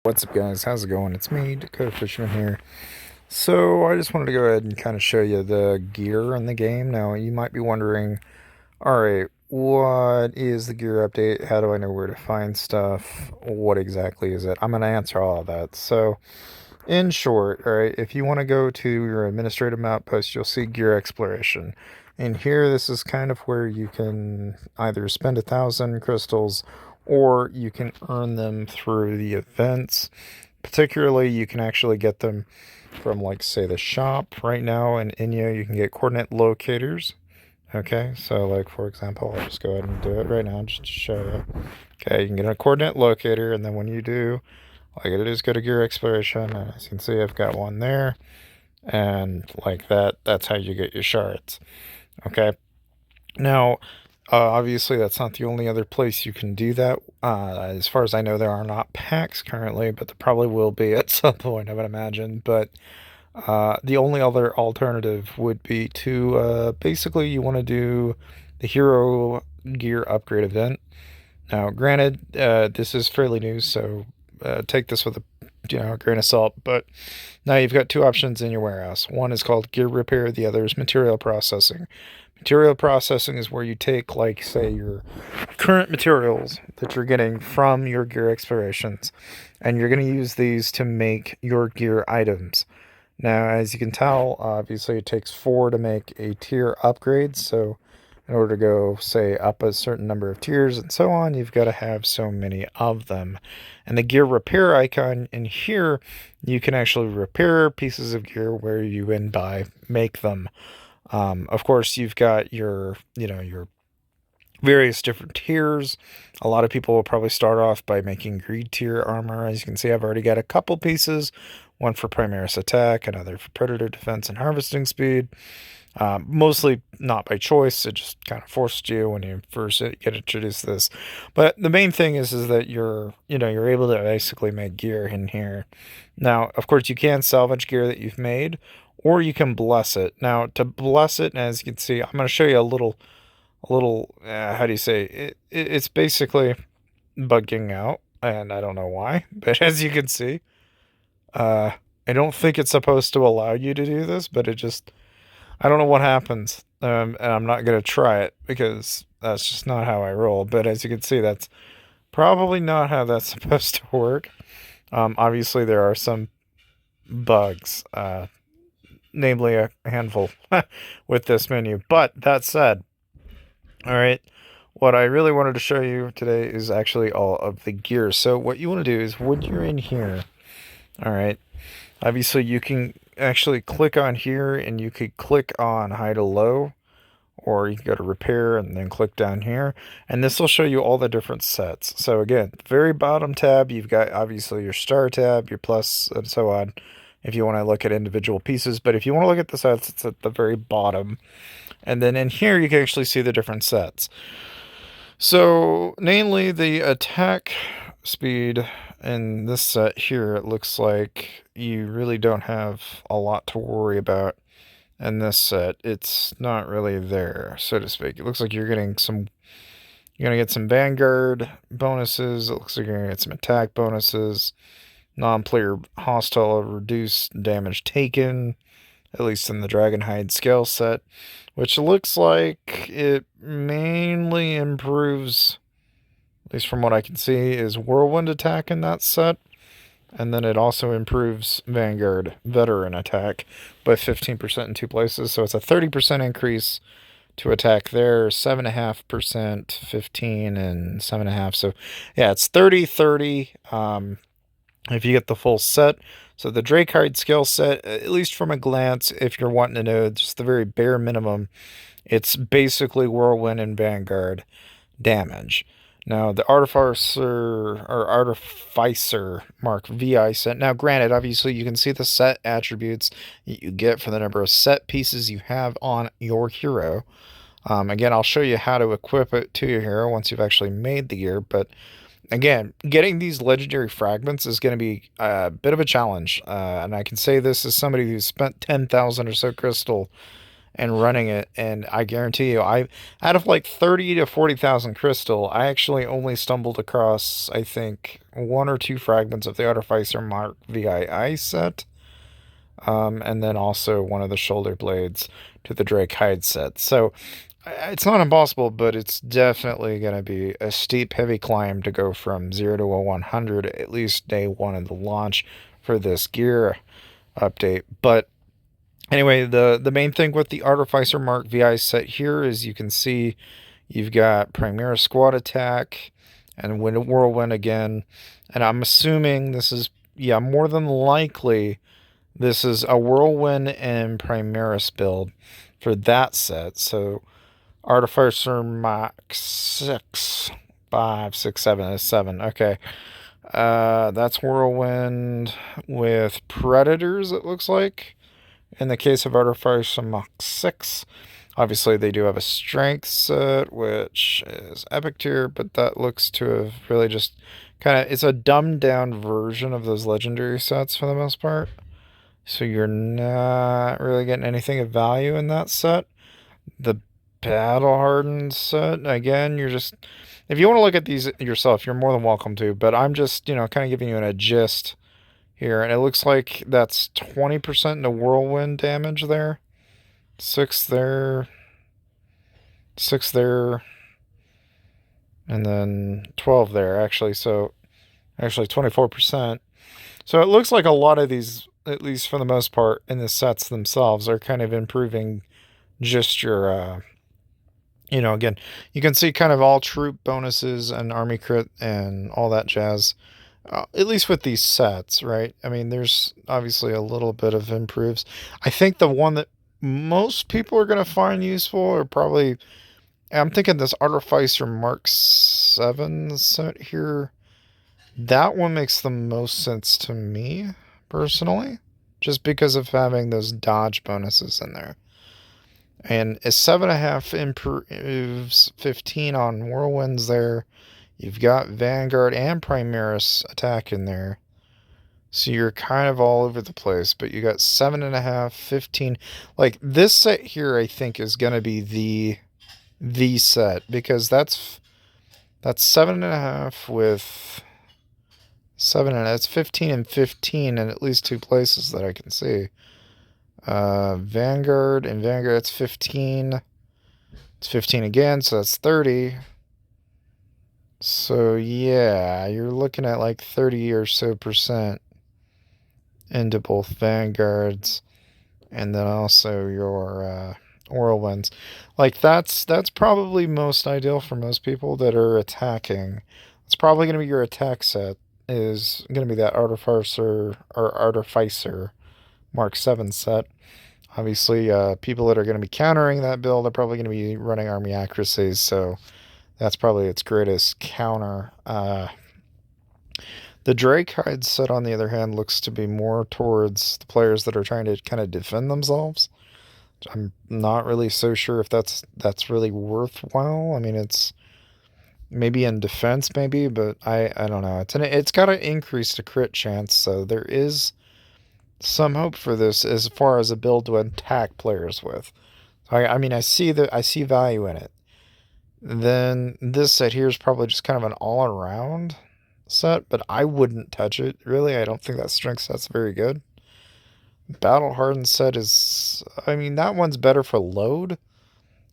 What's up, guys? How's it going? It's me, Dakota Fisherman here. So I just wanted to go ahead and kind of show you the gear in the game. Now you might be wondering, all right, what is the gear update? How do I know where to find stuff? What exactly is it? I'm going to answer all of that. So in short, all right, if you want to go to your administrative outpost, you'll see gear exploration. And here, this is kind of where you can either spend 1,000 crystals or you can earn them through the events. Particularly, you can actually get them from, like, say, the shop. Right now in Inyo, you can get coordinate locators. Okay, so, like, for example, I'll just go ahead and do it right now just to show you. Okay, you can get a coordinate locator, and then when you do, all I gotta do is go to gear exploration, and as you can see, I've got one there. And like that, that's how you get your shards. Okay, now obviously, that's not the only other place you can do that. As far as I know, there are not packs currently, but there probably will be at some point, I would imagine. But the only other alternative would be to basically you want to do the hero gear upgrade event. Now, granted, this is fairly new, so take this with a grain of salt. But now you've got two options in your warehouse. One is called gear repair. The other is material processing. Material processing is where you take, like, say, your current materials that you're getting from your gear explorations, and you're going to use these to make your gear items. Now, as you can tell, obviously it takes 4 to make a tier upgrade, so in order to go, say, up a certain number of tiers and so on, you've got to have so many of them. And the gear repair icon in here, you can actually repair pieces of gear where you and by make them. Of course, you've got your various different tiers. A lot of people will probably start off by making greed tier armor. As you can see, I've already got a couple pieces. One for Primaris attack, another for predator defense and harvesting speed. Mostly not by choice. It just kind of forced you when you first get introduced to this. But the main thing is that you're able to basically make gear in here. Now, of course, you can salvage gear that you've made, or you can bless it. Now, to bless it, as you can see, I'm going to show you a little, how do you say, it's basically bugging out, and I don't know why, but as you can see, I don't think it's supposed to allow you to do this, but it just, I don't know what happens, and I'm not going to try it, because that's just not how I roll, but as you can see, that's probably not how that's supposed to work. Obviously, there are some bugs, namely a handful with this menu, but that said, all right, what I really wanted to show you today is actually all of the gear. So what you want to do is when you're in here, all right, obviously you can actually click on here and you could click on high to low, or you can go to repair and then click down here, and this will show you all the different sets. So again, very bottom tab, you've got obviously your star tab, your plus, and so on, if you want to look at individual pieces. But if you want to look at the sets, it's at the very bottom. And then in here, you can actually see the different sets. So, namely, the attack speed in this set here, it looks like you really don't have a lot to worry about in this set. It's not really there, so to speak. It looks like you're going to get some Vanguard bonuses. It looks like you're going to get some attack bonuses. Non-player hostile reduced damage taken, at least in the Dragonhide scale set, which looks like it mainly improves, at least from what I can see, is Whirlwind attack in that set. And then it also improves Vanguard veteran attack by 15% in 2 places. So it's a 30% increase to attack there, 7.5%, 15, and 7.5. So yeah, it's 30-30 if you get the full set. So the Drakehide skill set, at least from a glance, if you're wanting to know just the very bare minimum, it's basically Whirlwind and Vanguard damage. Now, the Artificer Mark VI set. Now, granted, obviously, you can see the set attributes that you get for the number of set pieces you have on your hero. Again, I'll show you how to equip it to your hero once you've actually made the gear, but again, getting these legendary fragments is going to be a bit of a challenge, and I can say this as somebody who's spent 10,000 or so crystal and running it, and I guarantee you, I out of like 30 to 40,000 crystal, I actually only stumbled across, I think, one or two fragments of the Artificer Mark VII set, and then also one of the shoulder blades to the Drake Hide set. So it's not impossible, but it's definitely going to be a steep, heavy climb to go from 0 to a 100, at least day one of the launch for this gear update. But anyway, the main thing with the Artificer Mark VI set here is you can see you've got Primera Squad Attack and Whirlwind again. And I'm assuming this is, yeah, more than likely, this is a Whirlwind and Primaris build for that set. So Artificer Mark 6, 5, 6, 7 is 7. Okay. That's Whirlwind with Predators, it looks like. In the case of Artificer Mark 6, obviously they do have a Strength set, which is Epic tier, but that looks to have really just kind of, it's a dumbed down version of those Legendary sets for the most part. So you're not really getting anything of value in that set. The Battle Hardened set, again, you're just, if you want to look at these yourself, you're more than welcome to, but I'm just, kind of giving you a gist here, and it looks like that's 20% into Whirlwind damage there. 6 there, 6 there, and then 12 there, actually, so actually 24%. So it looks like a lot of these, at least for the most part, in the sets themselves, are kind of improving just your, again, you can see kind of all troop bonuses and army crit and all that jazz, at least with these sets, right? I mean, there's obviously a little bit of improves. I think the one that most people are going to find useful are probably, I'm thinking this Artificer Mark 7 set here. That one makes the most sense to me, personally, just because of having those dodge bonuses in there. And a 7.5 improves 15 on Whirlwinds there. You've got Vanguard and Primaris attack in there. So you're kind of all over the place, but you got 7.5, 15. Like this set here, I think is going to be the set, because that's 7.5 with 7, and that's 15 and 15 in at least two places that I can see. Vanguard, that's 15. It's 15 again, so that's 30. So yeah, you're looking at like 30 or so percent into both Vanguards and then also your Whirlwinds. Like that's probably most ideal for most people that are attacking. It's probably going to be your attack set is going to be that Artificer Mark 7 set. Obviously, people that are going to be countering that build are probably going to be running Army Accuracies, so that's probably its greatest counter. The Drake Hide set, on the other hand, looks to be more towards the players that are trying to kind of defend themselves. I'm not really so sure if that's really worthwhile. I mean, it's maybe in defense, maybe, but I don't know. It's got an increased crit chance, so there is some hope for this as far as a build to attack players with. I mean, I see value in it. Then this set here is probably just kind of an all-around set, but I wouldn't touch it, really. I don't think that strength set's very good. Battle Hardened set is, I mean, that one's better for load.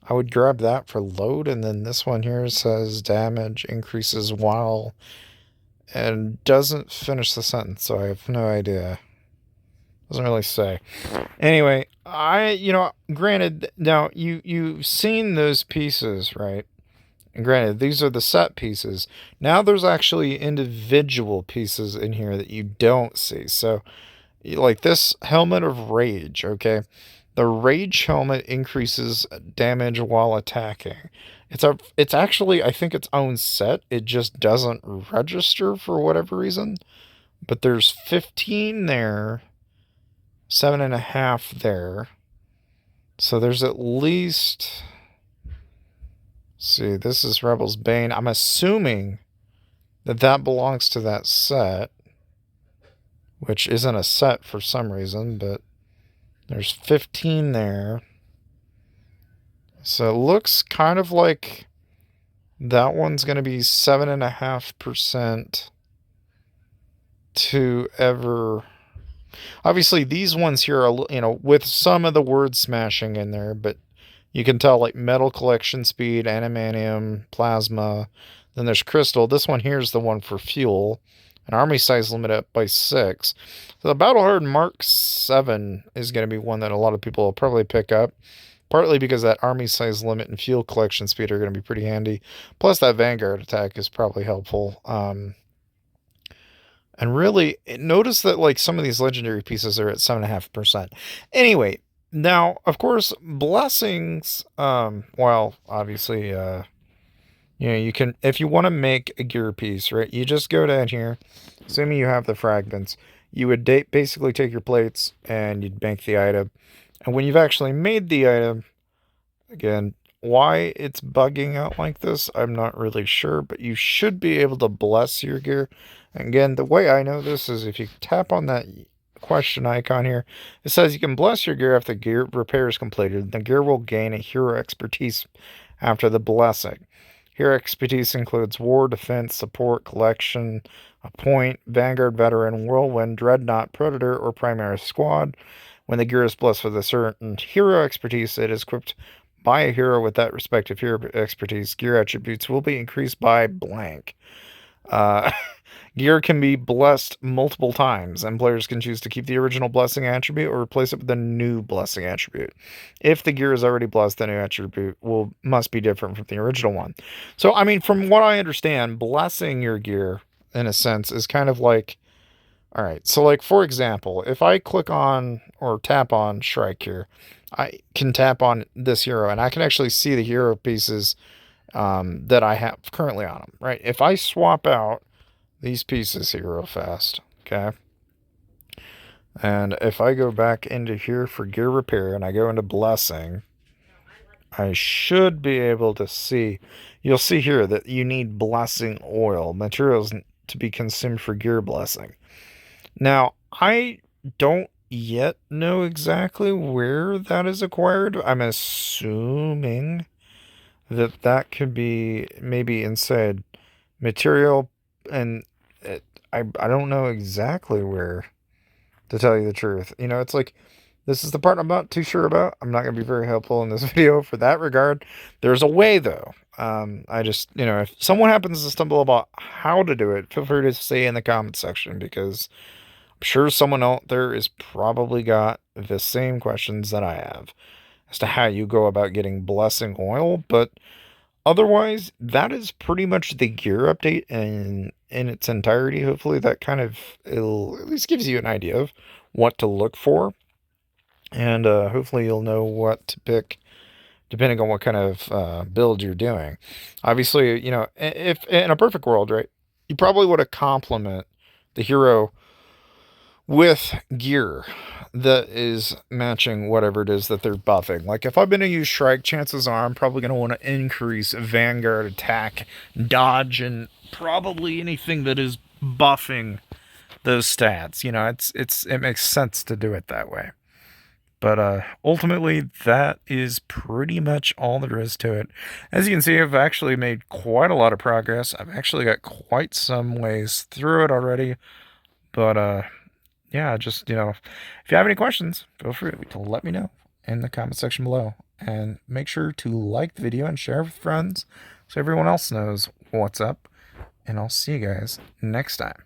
I would grab that for load, and then this one here says damage increases while, and doesn't finish the sentence, so I have no idea. Doesn't really say. Anyway, granted, now you've seen those pieces, right? And granted, these are the set pieces. Now there's actually individual pieces in here that you don't see. So, like this Helmet of Rage, okay? The Rage helmet increases damage while attacking. It's actually, I think, its own set. It just doesn't register for whatever reason. But there's 15 there. 7.5 there. So there's at least, see, this is Rebel's Bane. I'm assuming that belongs to that set, which isn't a set for some reason, but there's 15 there. So it looks kind of like that one's going to be 7.5% to ever. Obviously, these ones here are, with some of the word smashing in there, but you can tell like metal collection speed, animanium, plasma. Then there's crystal. This one here is the one for fuel. An army size limit up by 6. So the Battle Hardened Mark 7 is going to be one that a lot of people will probably pick up. Partly because that army size limit and fuel collection speed are going to be pretty handy. Plus that Vanguard attack is probably helpful. And really, notice that like some of these legendary pieces are at 7.5%. Anyway, now of course blessings. Well, obviously, you can, if you want to make a gear piece, right? You just go down here, assuming you have the fragments. You would basically take your plates and you'd bank the item. And when you've actually made the item, again, why it's bugging out like this, I'm not really sure, but you should be able to bless your gear. Again, the way I know this is if you tap on that question icon here, it says you can bless your gear after the gear repair is completed. The gear will gain a hero expertise after the blessing. Hero expertise includes war, defense, support, collection, a point, Vanguard, Veteran, Whirlwind, Dreadnought, Predator, or Primary Squad. When the gear is blessed with a certain hero expertise, it is equipped by a hero with that respective hero expertise. Gear attributes will be increased by blank. Gear can be blessed multiple times, and players can choose to keep the original blessing attribute or replace it with a new blessing attribute. If the gear is already blessed, the new attribute must be different from the original one. So, I mean, from what I understand, blessing your gear, in a sense, is kind of like, all right, so like, for example, if I click on or tap on Shrike here, I can tap on this hero, and I can actually see the hero pieces that I have currently on them, right? If I swap out these pieces here real fast, okay? And if I go back into here for gear repair and I go into blessing, I should be able to see, you'll see here that you need blessing oil, materials to be consumed for gear blessing. Now, I don't yet know exactly where that is acquired. I'm assuming that could be maybe inside material, and I don't know exactly where, to tell you the truth. It's like, this is the part I'm not too sure about. I'm not going to be very helpful in this video for that regard. There's a way, though. I just, if someone happens to stumble about how to do it, feel free to say in the comment section, because I'm sure someone out there is probably got the same questions that I have as to how you go about getting blessing oil. But otherwise, that is pretty much the gear update in its entirety. Hopefully that kind of at least gives you an idea of what to look for. And hopefully you'll know what to pick depending on what kind of build you're doing. Obviously, if in a perfect world, right, you probably would have complement the hero with gear that is matching whatever it is that they're buffing. Like if I'm going to use Shrike, chances are I'm probably going to want to increase Vanguard attack, dodge, and probably anything that is buffing those stats. It makes sense to do it that way. But ultimately, that is pretty much all there is to it. As you can see, I've actually made quite a lot of progress. I've actually got quite some ways through it already. But yeah, just, if you have any questions, feel free to let me know in the comment section below. And make sure to like the video and share with friends so everyone else knows what's up. And I'll see you guys next time.